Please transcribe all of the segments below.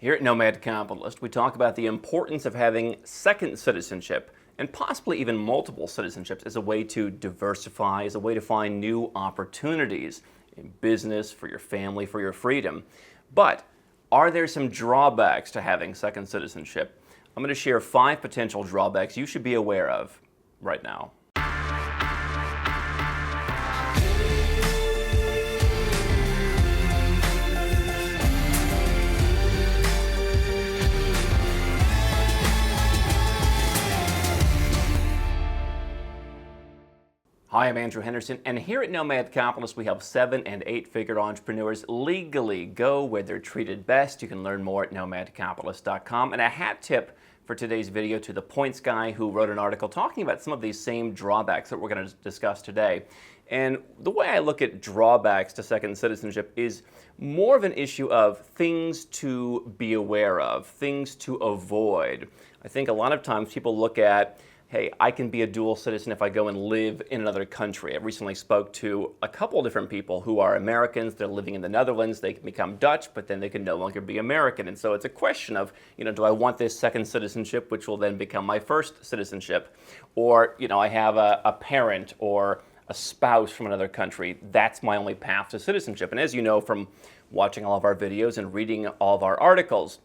Here at Nomad Capitalist, we talk about the importance of having second citizenship and possibly even multiple citizenships as a way to diversify, as a way to find new opportunities in business, for your family, for your freedom. But are there some drawbacks to having second citizenship? I'm going to share 5 potential drawbacks you should be aware of right now. Hi, I'm Andrew Henderson, and here at Nomad Capitalist, we help 7- and 8-figure entrepreneurs legally go where they're treated best. You can learn more at nomadcapitalist.com. And a hat tip for today's video to the Points guy who wrote an article talking about some of these same drawbacks that we're going to discuss today. And the way I look at drawbacks to second citizenship is more of an issue of things to be aware of, things to avoid. I think a lot of times people look at, hey, I can be a dual citizen if I go and live in another country. I recently spoke to a couple different people who are Americans. They're living in the Netherlands. They can become Dutch, but then they can no longer be American. And so it's a question of, do I want this second citizenship, which will then become my first citizenship? Or, I have a parent or a spouse from another country. That's my only path to citizenship. And as you know from watching all of our videos and reading all of our articles,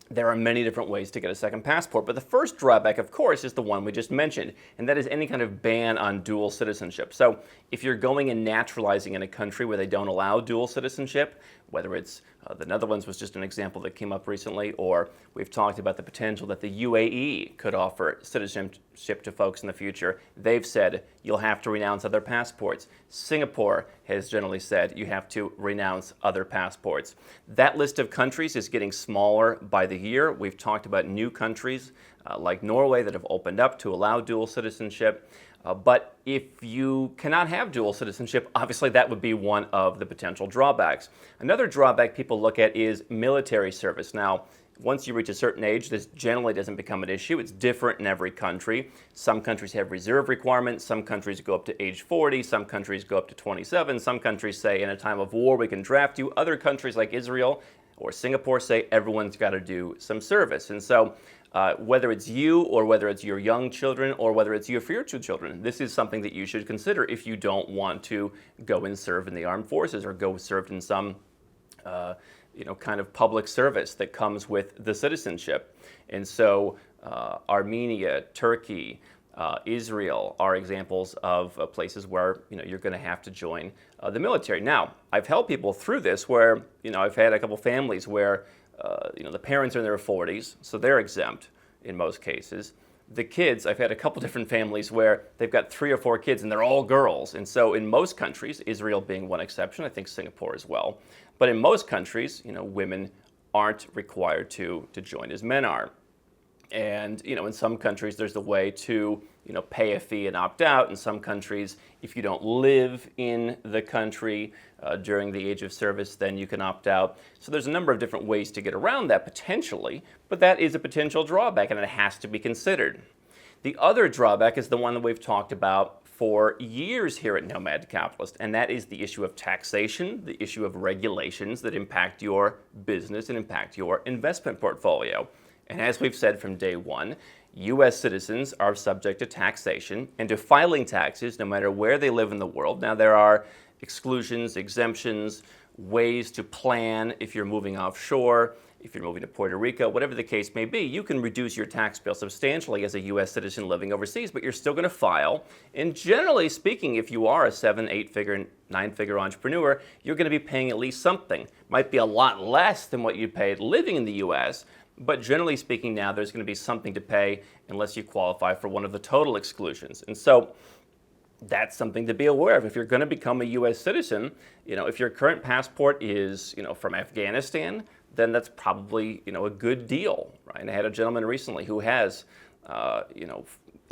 there are many different ways to get a second passport, but the first drawback, of course, is the one we just mentioned, and that is any kind of ban on dual citizenship. So if you're going and naturalizing in a country where they don't allow dual citizenship, whether it's the Netherlands was just an example that came up recently, or we've talked about the potential that the UAE could offer citizenship to folks in the future. They've said you'll have to renounce other passports. Singapore has generally said you have to renounce other passports. That list of countries is getting smaller by the year. We've talked about new countries like Norway that have opened up to allow dual citizenship. But if you cannot have dual citizenship, obviously that would be one of the potential drawbacks. Another drawback people look at is military service. Now, once you reach a certain age, this generally doesn't become an issue. It's different in every country. Some countries have reserve requirements. Some countries go up to age 40. Some countries go up to 27. Some countries say in a time of war we can draft you. Other countries like Israel or Singapore say everyone's got to do some service. And so whether it's you or whether it's your young children or whether it's your future children, this is something that you should consider if you don't want to go and serve in the armed forces or go serve in some kind of public service that comes with the citizenship. And so Armenia, Turkey, Israel are examples of places where you're going to have to join the military. Now, I've helped people through this where I've had a couple families where the parents are in their 40s, so they're exempt in most cases. The kids, I've had a couple different families where they've got 3 or 4 kids and they're all girls. And so in most countries, Israel being one exception, I think Singapore as well, but in most countries, women aren't required to join as men are. And in some countries there's a way to pay a fee and opt out. In some countries, if you don't live in the country during the age of service, then you can opt out. So there's a number of different ways to get around that potentially, but that is a potential drawback and it has to be considered. The other drawback is the one that we've talked about for years here at Nomad Capitalist, and that is the issue of taxation, the issue of regulations that impact your business and impact your investment portfolio. And as we've said from day one, U.S. citizens are subject to taxation and to filing taxes no matter where they live in the world. Now, there are exclusions, exemptions, ways to plan if you're moving offshore, if you're moving to Puerto Rico, whatever the case may be. You can reduce your tax bill substantially as a U.S. citizen living overseas, but you're still going to file. And generally speaking, if you are a 7, 8-figure, 9-figure entrepreneur, you're going to be paying at least something. Might be a lot less than what you paid living in the U.S., but generally speaking now, there's going to be something to pay unless you qualify for one of the total exclusions. And so that's something to be aware of. If you're going to become a U.S. citizen, if your current passport is, from Afghanistan, then that's probably, a good deal, right? And I had a gentleman recently who has,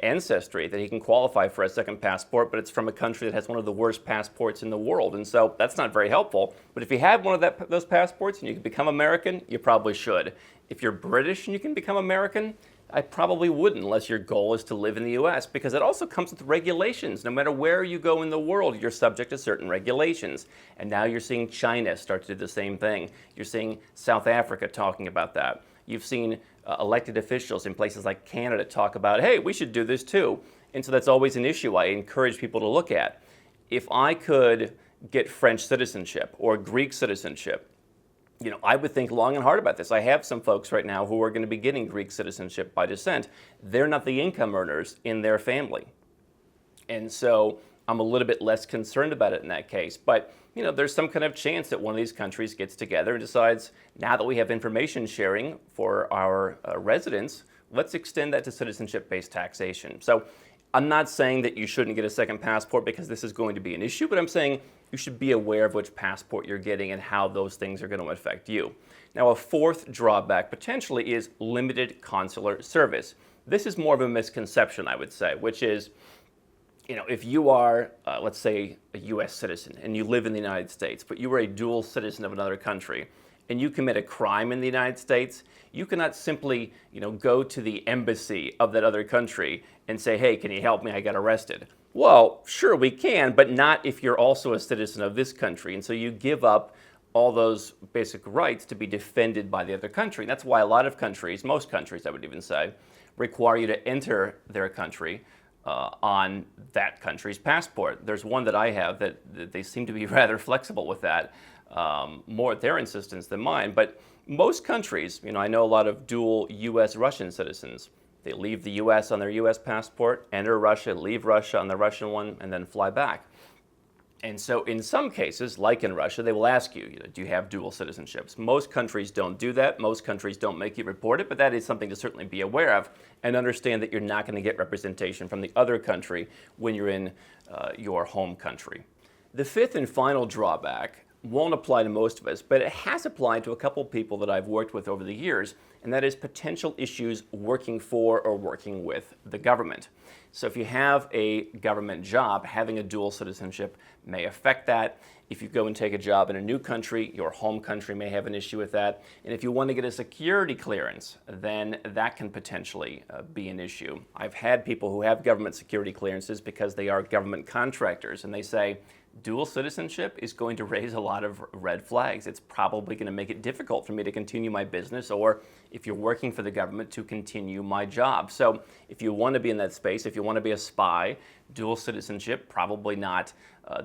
ancestry that he can qualify for a second passport, but it's from a country that has one of the worst passports in the world. And so that's not very helpful. But if you have one of those passports and you can become American, you probably should. If you're British and you can become American, I probably wouldn't unless your goal is to live in the US, because it also comes with regulations. No matter where you go in the world, you're subject to certain regulations. And now you're seeing China start to do the same thing. You're seeing South Africa talking about that. You've seen elected officials in places like Canada talk about, hey, we should do this too. And so that's always an issue I encourage people to look at. If I could get French citizenship or Greek citizenship, I would think long and hard about this. I have some folks right now who are going to be getting Greek citizenship by descent. They're not the income earners in their family. And so I'm a little bit less concerned about it in that case. But, there's some kind of chance that one of these countries gets together and decides, now that we have information sharing for our residents, let's extend that to citizenship-based taxation. So I'm not saying that you shouldn't get a second passport because this is going to be an issue, but I'm saying you should be aware of which passport you're getting and how those things are going to affect you. Now, a fourth drawback potentially is limited consular service. This is more of a misconception, I would say, which is, if you are, let's say, a U.S. citizen and you live in the United States, but you are a dual citizen of another country, and you commit a crime in the United States, you cannot simply, go to the embassy of that other country and say, hey, can you help me? I got arrested. Well, sure, we can, but not if you're also a citizen of this country. And so you give up all those basic rights to be defended by the other country. And that's why a lot of countries, most countries I would even say, require you to enter their country on that country's passport. There's one that I have that they seem to be rather flexible with that, more at their insistence than mine. But most countries, I know a lot of dual U.S.-Russian citizens. They leave the U.S. on their U.S. passport, enter Russia, leave Russia on the Russian one, and then fly back. And so in some cases, like in Russia, they will ask you, do you have dual citizenships? Most countries don't do that. Most countries don't make you report it, but that is something to certainly be aware of and understand that you're not going to get representation from the other country when you're in your home country. The fifth and final drawback won't apply to most of us, but it has applied to a couple people that I've worked with over the years, and that is potential issues working for or working with the government. So if you have a government job, having a dual citizenship may affect that. If you go and take a job in a new country, your home country may have an issue with that. And if you want to get a security clearance, then that can potentially be an issue. I've had people who have government security clearances because they are government contractors, and they say, dual citizenship is going to raise a lot of red flags. It's probably going to make it difficult for me to continue my business, or if you're working for the government, to continue my job. So if you want to be in that space, if you want to be a spy, dual citizenship, probably not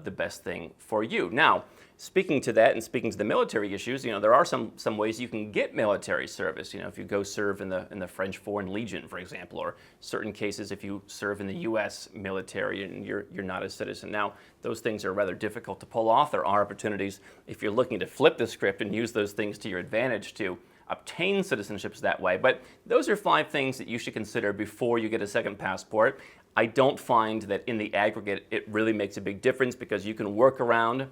the best thing for you. Now, speaking to that and speaking to the military issues, there are some ways you can get military service. If you go serve in the French Foreign Legion, for example, or certain cases if you serve in the U.S. military and you're not a citizen. Now, those things are rather difficult to pull off. There are opportunities if you're looking to flip the script and use those things to your advantage to obtain citizenships that way. But those are 5 things that you should consider before you get a second passport. I don't find that in the aggregate it really makes a big difference, because you can work around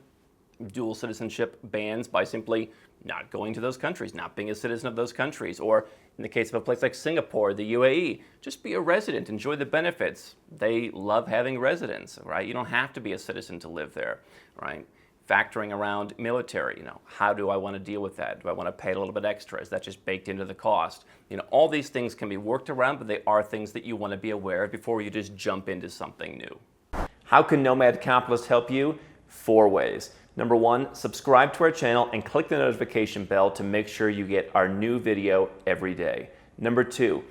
dual citizenship bans by simply not going to those countries, not being a citizen of those countries, or in the case of a place like Singapore, the UAE, just be a resident, enjoy the benefits. They love having residents, right? You don't have to be a citizen to live there, right? Factoring around military, how do I want to deal with that? Do I want to pay a little bit extra? Is that just baked into the cost? All these things can be worked around, but they are things that you want to be aware of before you just jump into something new. How can Nomad Capitalist help you? 4 ways. Number 1, subscribe to our channel and click the notification bell to make sure you get our new video every day. Number 2,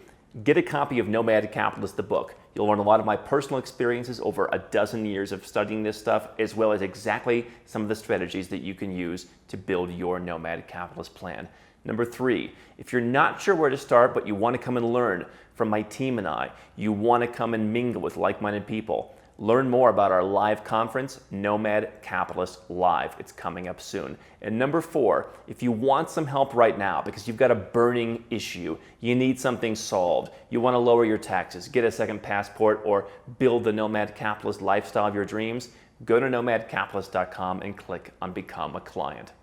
get a copy of Nomad Capitalist, the book. You'll learn a lot of my personal experiences over a dozen years of studying this stuff, as well as exactly some of the strategies that you can use to build your Nomad Capitalist plan. Number 3, if you're not sure where to start, but you want to come and learn from my team and I, you want to come and mingle with like-minded people, learn more about our live conference, Nomad Capitalist Live. It's coming up soon. And number 4, if you want some help right now because you've got a burning issue, you need something solved, you want to lower your taxes, get a second passport, or build the Nomad Capitalist lifestyle of your dreams, go to nomadcapitalist.com and click on Become a Client.